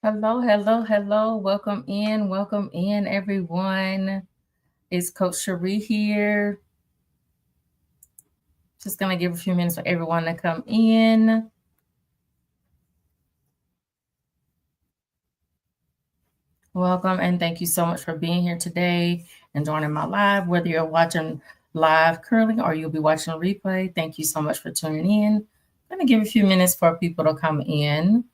Hello, hello, hello. Welcome in, everyone. It's Coach Sheree here. Just going to give a few minutes for everyone to come in. Welcome, and thank you so much for being here today and joining my live. Whether you're watching live currently or you'll be watching a replay, thank you so much for tuning in. I'm going to give a few minutes for people to come in.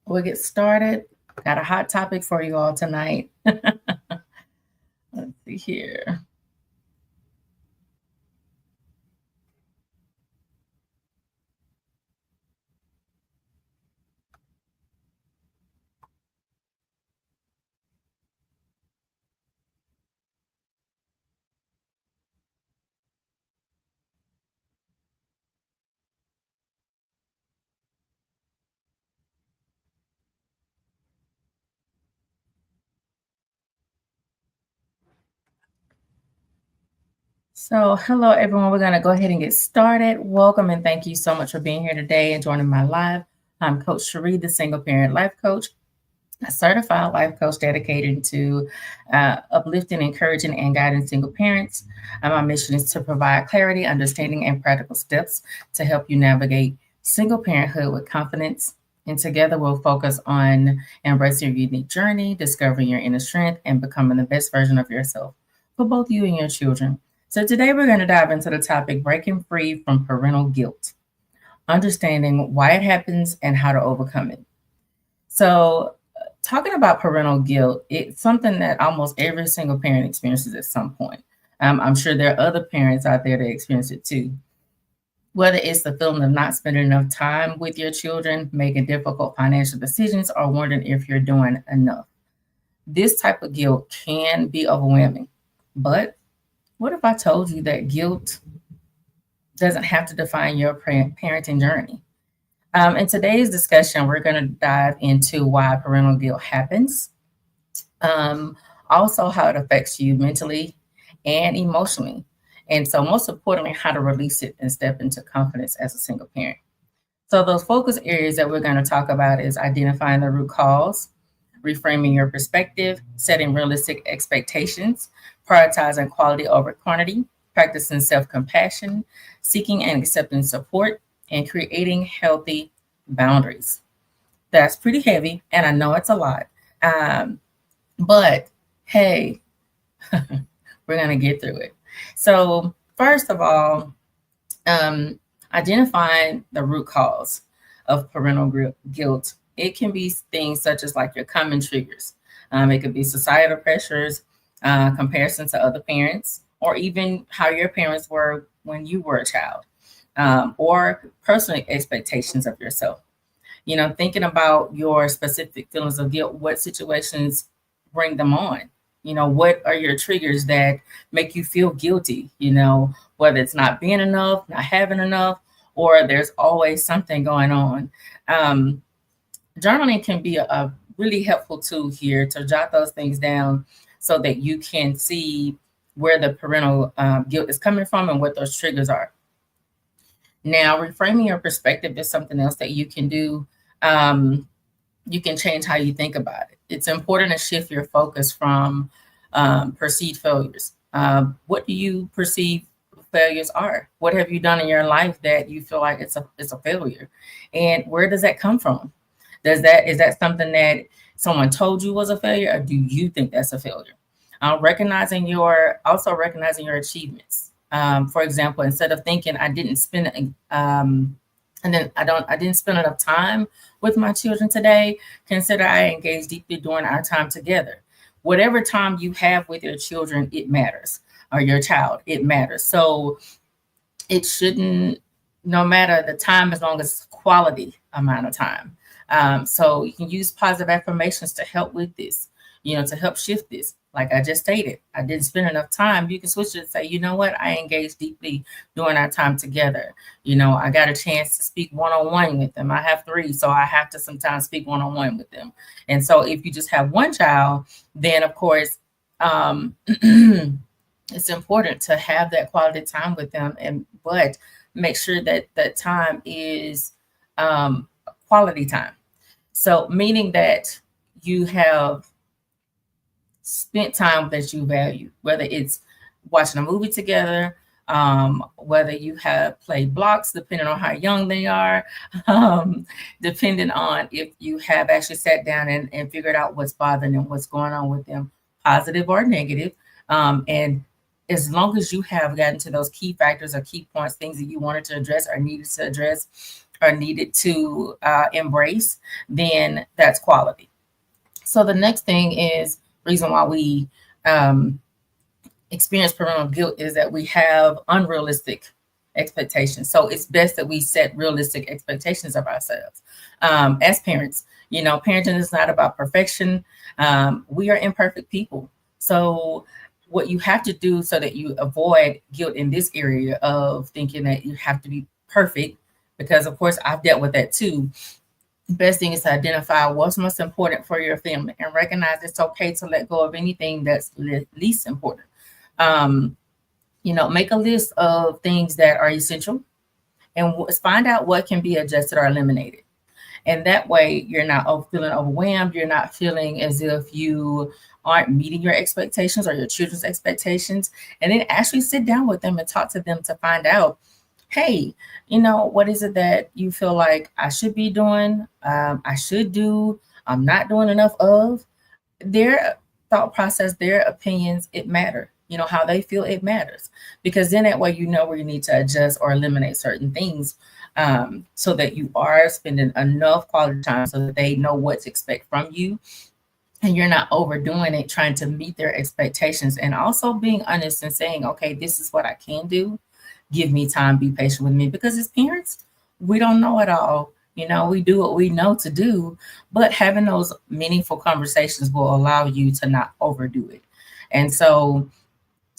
We'll get started. Got a hot topic for you all tonight. Let's see here. So, hello everyone. We're going to go ahead and get started. Welcome and thank you so much for being here today and joining my live. I'm Coach Sheree, the single parent life coach, a certified life coach dedicated to uplifting, encouraging, and guiding single parents. My mission is to provide clarity, understanding, and practical steps to help you navigate single parenthood with confidence. And together we'll focus on embracing your unique journey, discovering your inner strength, and becoming the best version of yourself for both you and your children. So today we're going to dive into the topic breaking free from parental guilt, understanding why it happens and how to overcome it. So, talking about parental guilt, it's something that almost every single parent experiences at some point. I'm sure there are other parents out there that experience it too. Whether it's the feeling of not spending enough time with your children, making difficult financial decisions, or wondering if you're doing enough. This type of guilt can be overwhelming. But what if I told you that guilt doesn't have to define your parenting journey? In today's discussion, we're going to dive into why parental guilt happens, um, also how it affects you mentally and emotionally. And so, most importantly, how to release it and step into confidence as a single parent. So, those focus areas that we're going to talk about is identifying the root cause, reframing your perspective, setting realistic expectations, prioritizing quality over quantity, practicing self compassion, seeking and accepting support, and creating healthy boundaries. That's pretty heavy, and I know it's a lot. But hey, we're going to get through it. So, first of all, identifying the root cause of parental guilt. It can be things such as like your common triggers. It could be societal pressures, comparison to other parents, or even how your parents were when you were a child, or personal expectations of yourself. Thinking about your specific feelings of guilt, what situations bring them on? What are your triggers that make you feel guilty? Whether it's not being enough, not having enough, or there's always something going on. Um, Journaling can be a really helpful tool here to jot those things down so that you can see where the parental guilt is coming from and what those triggers are. Now, reframing your perspective is something else that you can do. You can change how you think about it. It's important to shift your focus from perceived failures. What do you perceive failures are? What have you done in your life that you feel like it's a failure? And where does that come from? Is that something that someone told you was a failure, or do you think that's a failure? Recognizing your achievements. For example, instead of thinking I didn't spend and then I didn't spend enough time with my children today, consider I engaged deeply during our time together. Whatever time you have with your children, it matters, or your child, it matters. So it shouldn't, no matter the time, as long as it's quality amount of time. So you can use positive affirmations to help with this, to help shift this. Like I just stated, I didn't spend enough time. You can switch it and say, you know what, I engaged deeply during our time together. I got a chance to speak one-on-one with them. I have three, so I have to sometimes speak one-on-one with them. And so if you just have one child, then of course, it's important to have that quality time with them, but make sure that that time is quality time. So, meaning that you have spent time that you value, whether it's watching a movie together, whether you have played blocks, depending on how young they are, depending on if you have actually sat down and figured out what's bothering them, what's going on with them, positive or negative. And as long as you have gotten to those key factors or key points, things that you wanted to address or needed to address or needed to embrace, then that's quality. So the next thing is reason why we um, experience parental guilt is that we have unrealistic expectations. So it's best that we set realistic expectations of ourselves as parents. You know, parenting is not about perfection. We are imperfect people. So what you have to do so that you avoid guilt in this area of thinking that you have to be perfect, because of course I've dealt with that too. Best thing is to identify what's most important for your family and recognize it's okay to let go of anything that's least important. Um, make a list of things that are essential and find out what can be adjusted or eliminated. And that way, you're not feeling overwhelmed. You're not feeling as if you aren't meeting your expectations or your children's expectations. And then actually sit down with them and talk to them to find out, hey, what is it that you feel like I should be doing? I should do, I'm not doing enough of. Their thought process, their opinions, it matter. How they feel, it matters. Because then that way you know where you need to adjust or eliminate certain things, so that you are spending enough quality time so that they know what to expect from you. And you're not overdoing it, trying to meet their expectations. And also being honest and saying, okay, this is what I can do. Give me time, be patient with me. Because as parents, we don't know it all. We do what we know to do, but having those meaningful conversations will allow you to not overdo it. And so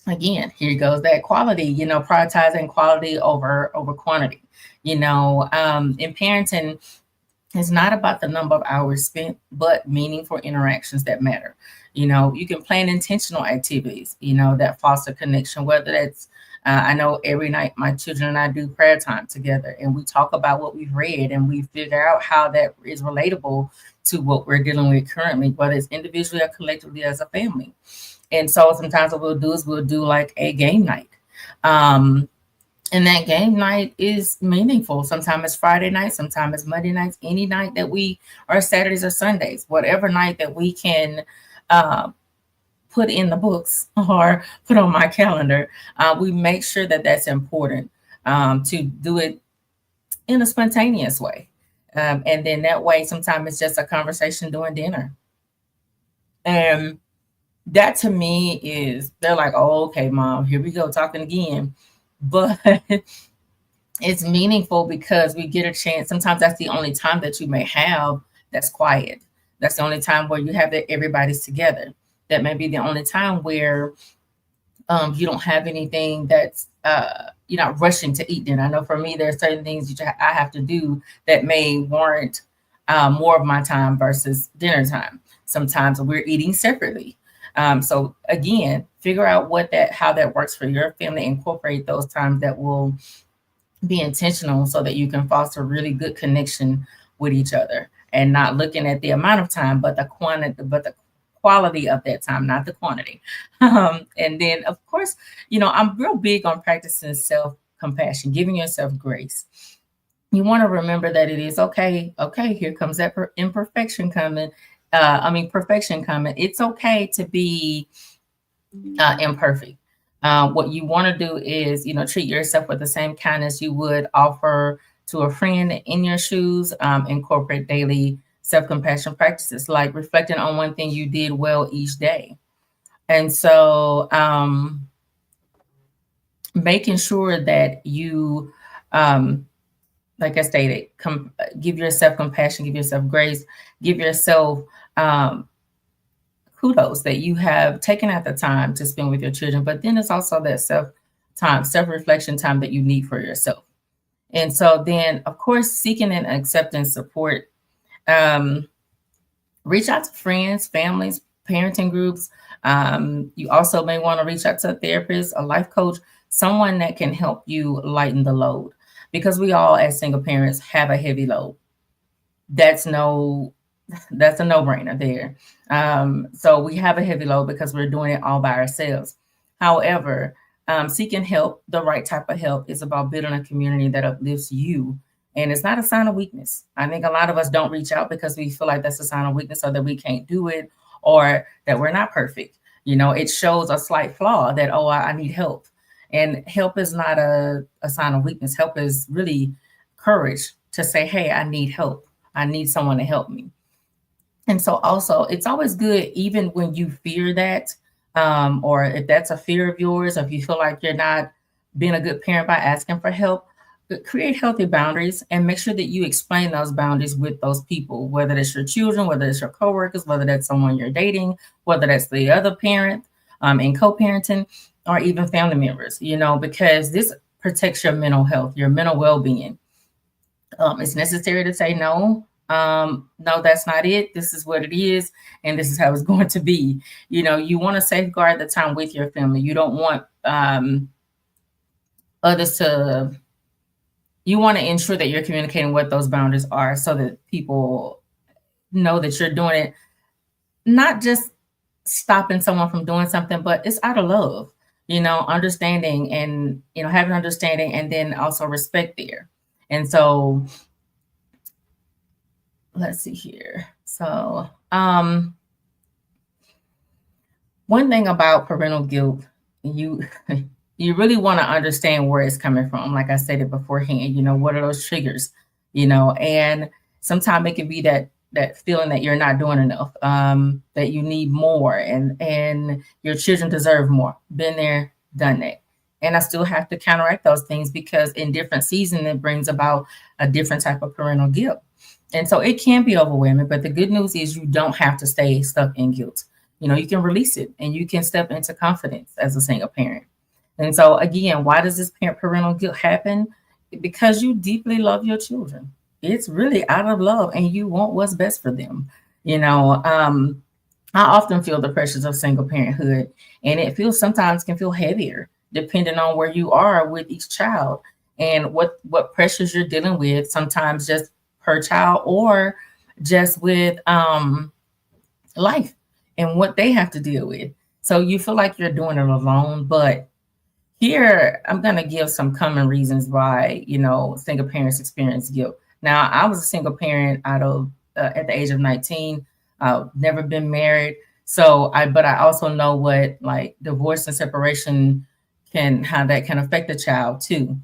again, here goes that quality, prioritizing quality over quantity. In parenting, it's not about the number of hours spent, but meaningful interactions that matter. You can plan intentional activities, that foster connection, whether that's, I know every night my children and I do prayer time together and we talk about what we've read and we figure out how that is relatable to what we're dealing with currently, whether it's individually or collectively as a family. And so sometimes what we'll do is we'll do like a game night. Um, and that game night is meaningful. Sometimes it's Friday night, sometimes it's Monday nights, any night that we, or Saturdays or Sundays, whatever night that we can uh, put in the books or put on my calendar, we make sure that that's important, to do it in a spontaneous way. And then that way, sometimes it's just a conversation during dinner. And that to me is, they're like, oh, okay, mom, here we go talking again. But it's meaningful because we get a chance. Sometimes that's the only time that you may have that's quiet. That's the only time where you have that everybody's together. That may be the only time where you don't have anything that's you're not rushing to eat dinner. I know for me, there are certain things that I have to do that may warrant more of my time versus dinner time. Sometimes we're eating separately. So again, figure out how that works for your family. Incorporate those times that will be intentional so that you can foster really good connection with each other and not looking at the amount of time, but the quality of that time, not the quantity. And then of course, I'm real big on practicing self-compassion, giving yourself grace. You want to remember that it is okay. Okay, here comes that imperfection coming. Perfection coming. It's okay to be imperfect. What you want to do is, treat yourself with the same kindness you would offer to a friend in your shoes. Incorporate daily self-compassion practices, like reflecting on one thing you did well each day. And so making sure that you, like I stated, give yourself compassion, give yourself grace, give yourself kudos that you have taken out the time to spend with your children. But then it's also that self-reflection time that you need for yourself. And so then, of course, seeking and accepting support. Reach out to friends, families, parenting groups. You also may want to reach out to a therapist, a life coach, someone that can help you lighten the load, because we all, as single parents, have a heavy load. that's no that's a no-brainer there. So we have a heavy load because we're doing it all by ourselves. However, seeking help, the right type of help, is about building a community that uplifts you. And it's not a sign of weakness. I think a lot of us don't reach out because we feel like that's a sign of weakness, or that we can't do it, or that we're not perfect. It shows a slight flaw that, oh, I need help. And help is not a sign of weakness. Help is really courage to say, hey, I need help. I need someone to help me. And so also, it's always good, even when you fear that, or if that's a fear of yours, or if you feel like you're not being a good parent by asking for help, create healthy boundaries and make sure that you explain those boundaries with those people, whether it's your children, whether it's your coworkers, whether that's someone you're dating, whether that's the other parent in co-parenting, or even family members, because this protects your mental health, your mental well-being. It's necessary to say no. No, that's not it. This is what it is, and this is how it's going to be. You want to safeguard the time with your family. You don't want others to. You want to ensure that you're communicating what those boundaries are, so that people know that you're doing it, not just stopping someone from doing something, but it's out of love. Understanding, and having understanding, and then also respect there. And so let's see here. So, one thing about parental guilt, you you really want to understand where it's coming from. Like I stated beforehand, what are those triggers? And sometimes it can be that feeling that you're not doing enough, that you need more, and your children deserve more. Been there, done that. And I still have to counteract those things, because in different seasons it brings about a different type of parental guilt. And so it can be overwhelming, but the good news is you don't have to stay stuck in guilt. You can release it, and you can step into confidence as a single parent. And so again, why does this parental guilt happen? Because you deeply love your children. It's really out of love, and you want what's best for them. I often feel the pressures of single parenthood, and it feels sometimes can feel heavier depending on where you are with each child, and what pressures you're dealing with, sometimes just per child, or just with life and what they have to deal with. So you feel like you're doing it alone. But here, I'm going to give some common reasons why, single parents experience guilt. Now, I was a single parent at the age of 19. I've never been married. But I also know what like divorce and separation how that can affect a child too.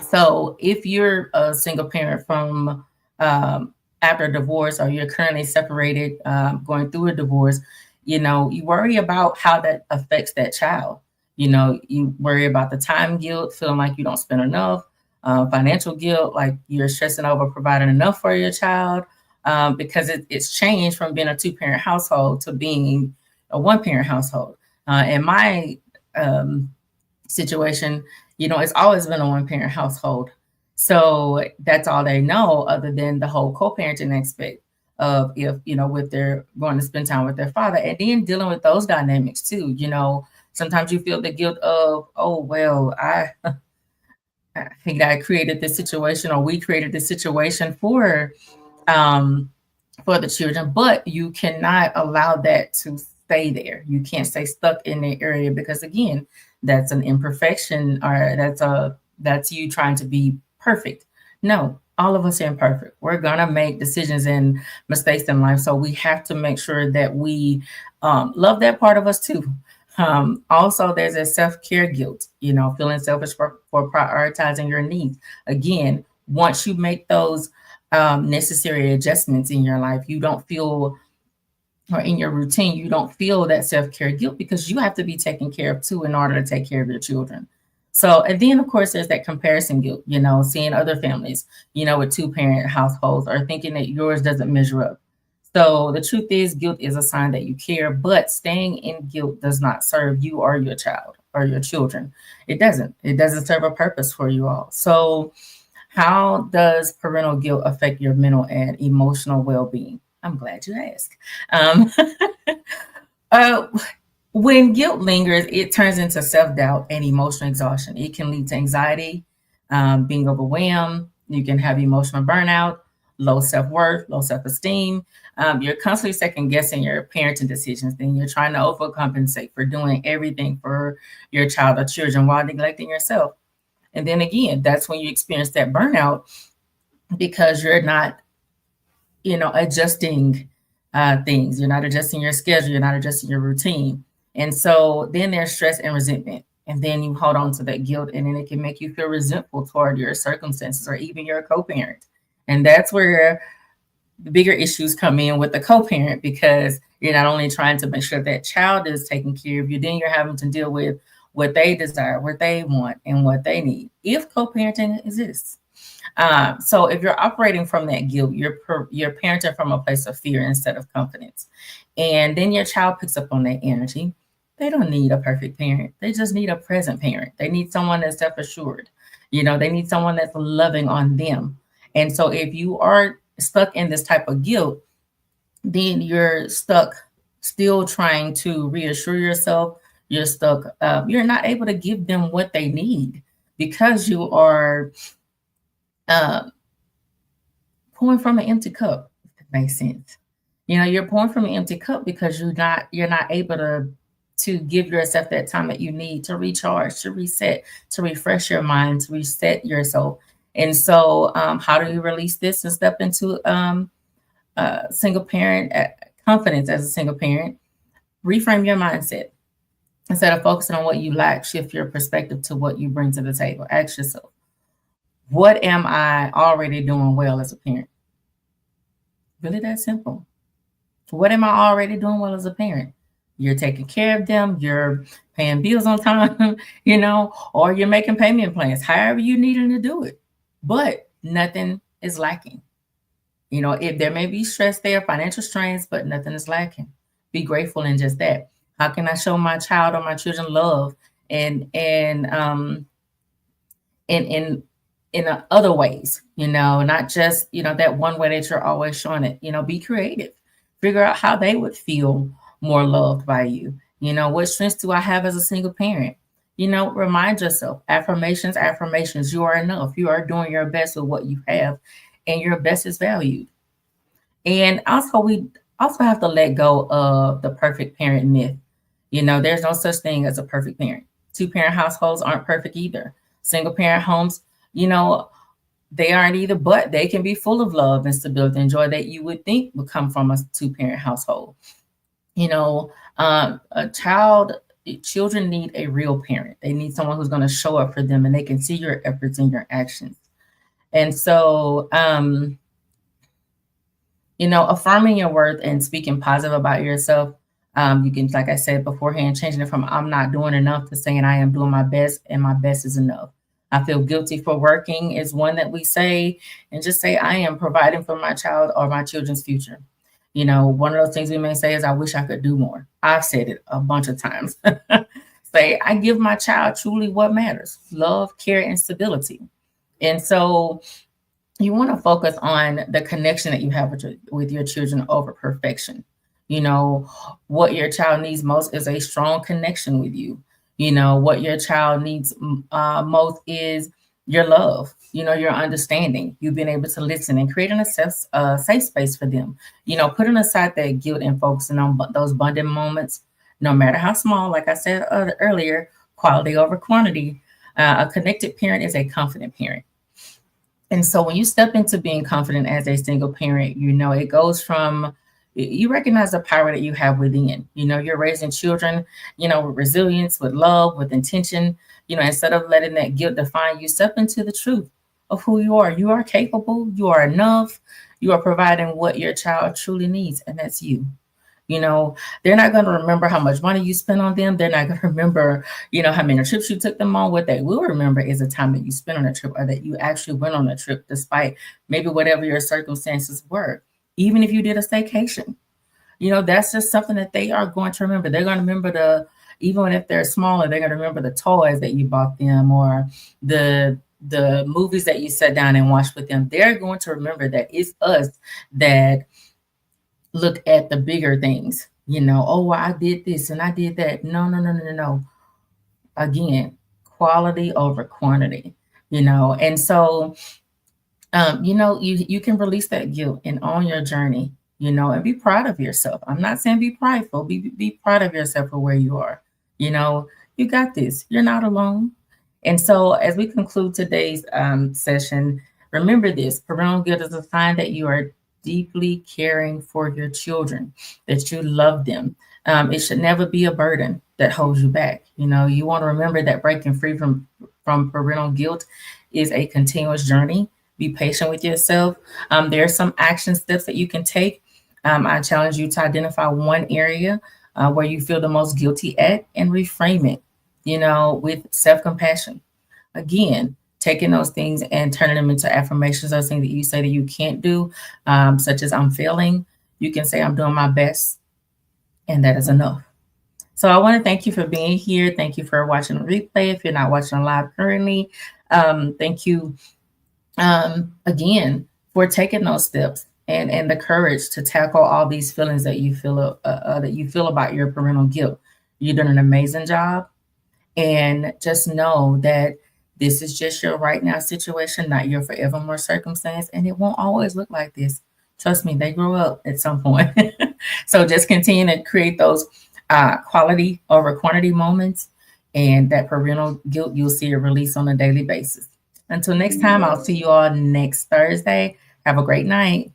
So if you're a single parent from after a divorce, or you're currently separated, going through a divorce, you worry about how that affects that child. You worry about the time guilt, feeling like you don't spend enough, financial guilt, like you're stressing over providing enough for your child, because it's changed from being a two-parent household to being a one-parent household. In my situation, it's always been a one-parent household. So that's all they know, other than the whole co-parenting aspect of, if, with their going to spend time with their father, and then dealing with those dynamics too. Sometimes you feel the guilt of, oh, well, I think I created this situation, or we created this situation for the children, but you cannot allow that to stay there. You can't stay stuck in the area, because again, that's an imperfection, or that's you trying to be perfect. No, all of us are imperfect. We're gonna make decisions and mistakes in life, so we have to make sure that we love that part of us too. Also, there's a self-care guilt, feeling selfish for prioritizing your needs. Again, once you make those necessary adjustments in your life, you don't feel, or in your routine, you don't feel that self-care guilt, because you have to be taken care of too in order to take care of your children. So, and then of course, there's that comparison guilt, seeing other families, with two-parent households, or thinking that yours doesn't measure up. So the truth is, guilt is a sign that you care, but staying in guilt does not serve you or your child or your children. It doesn't serve a purpose for you all. So how does parental guilt affect your mental and emotional well-being? I'm glad you asked. Um, uh, when guilt lingers, it turns into self-doubt and emotional exhaustion. It can lead to anxiety, being overwhelmed. You can have emotional burnout, low self-worth, low self-esteem. You're constantly second guessing your parenting decisions. Then you're trying to overcompensate for doing everything for your child or children while neglecting yourself. And then again, that's when you experience that burnout because you're not, adjusting things. You're not adjusting your schedule. You're not adjusting your routine. And so then there's stress and resentment. And then you hold on to that guilt, and then it can make you feel resentful toward your circumstances or even your co parent. And that's where the bigger issues come in with the co parent because you're not only trying to make sure that child is taken care of you, then you're having to deal with what they desire, what they want, and what they need if co parenting exists. So if you're operating from that guilt, you're parenting from a place of fear instead of confidence, and then your child picks up on that energy. They don't need a perfect parent. They just need a present parent. They need someone that's self assured. They need someone that's loving on them. And so if you are stuck in this type of guilt, then you're stuck still trying to reassure yourself. You're stuck. You're not able to give them what they need because you are uh, pouring from an empty cup, if that makes sense. You're pouring from an empty cup because you're not able to give yourself that time that you need to recharge, to reset, to refresh your mind, to reset yourself. And so, how do you release this and step into single parent confidence as a single parent? Reframe your mindset. Instead of focusing on what you lack, shift your perspective to what you bring to the table. Ask yourself, what am I already doing well as a parent? Really that simple. What am I already doing well as a parent? You're taking care of them, you're paying bills on time, or you're making payment plans, however you need them to do it. But nothing is lacking. If there may be stress there, financial strains, but nothing is lacking. Be grateful in just that. How can I show my child or my children love and in other ways, not just, that one way that you're always showing it, be creative, figure out how they would feel more loved by you. What strengths do I have as a single parent? Remind yourself, affirmations, you are enough. You are doing your best with what you have, and your best is valued. And also, we also have to let go of the perfect parent myth. There's no such thing as a perfect parent. Two-parent households aren't perfect either. Single parent homes, you know, they aren't either, but they can be full of love and stability and joy that you would think would come from a two-parent household. You know, a child, children need a real parent. They need someone who's going to show up for them and they can see your efforts and your actions. And so, affirming your worth and speaking positive about yourself. You can, like I said beforehand, changing it from I'm not doing enough to saying I am doing my best and my best is enough. I feel guilty for working is one that we say, and just say I am providing for my child or my children's future. One of those things we may say is I wish I could do more. I've said it a bunch of times. Say I give my child truly what matters: love, care, and stability. And so you want to focus on the connection that you have with your children over perfection. What your child needs most is a strong connection with you. What your child needs most is your love, your understanding, you being able to listen and creating a safe space for them. Putting aside that guilt and focusing on those bonding moments, no matter how small, like I said earlier, quality over quantity. A connected parent is a confident parent. And so when you step into being confident as a single parent, it goes from you recognize the power that you have within. You're raising children, with resilience, with love, with intention. Instead of letting that guilt define you, step into the truth of who you are. You are capable, you are enough, you are providing what your child truly needs, and that's you. They're not going to remember how much money you spent on them. They're not going to remember, how many trips you took them on. What they will remember is the time that you spent on a trip or that you actually went on a trip, despite maybe whatever your circumstances were. Even if you did a staycation, that's just something that they are going to remember. They're going to remember even if they're smaller, they're going to remember the toys that you bought them or the movies that you sat down and watched with them. They're going to remember that it's us that look at the bigger things, oh, well, I did this and I did that. No, no, no, no, no, no. Again, quality over quantity, and so You can release that guilt and own your journey, and be proud of yourself. I'm not saying be prideful, be proud of yourself for where you are. You know, you got this. You're not alone. And so, as we conclude today's session, remember this: parental guilt is a sign that you are deeply caring for your children, that you love them. It should never be a burden that holds you back. You want to remember that breaking free from parental guilt is a continuous journey. Be patient with yourself. There are some action steps that you can take. I challenge you to identify one area where you feel the most guilty at and reframe it, with self compassion. Again, taking those things and turning them into affirmations, those things that you say that you can't do, such as I'm failing. You can say, I'm doing my best, and that is enough. So I want to thank you for being here. Thank you for watching the replay. If you're not watching live currently, thank you again for taking those steps and the courage to tackle all these feelings that you feel about your parental guilt. You're doing an amazing job, and just know that this is just your right now situation, not your forevermore circumstance, and it won't always look like this. Trust me, they grow up at some point. So just continue to create those quality over quantity moments, and that parental guilt, you'll see it release on a daily basis. Until next time, I'll see you all next Thursday. Have a great night.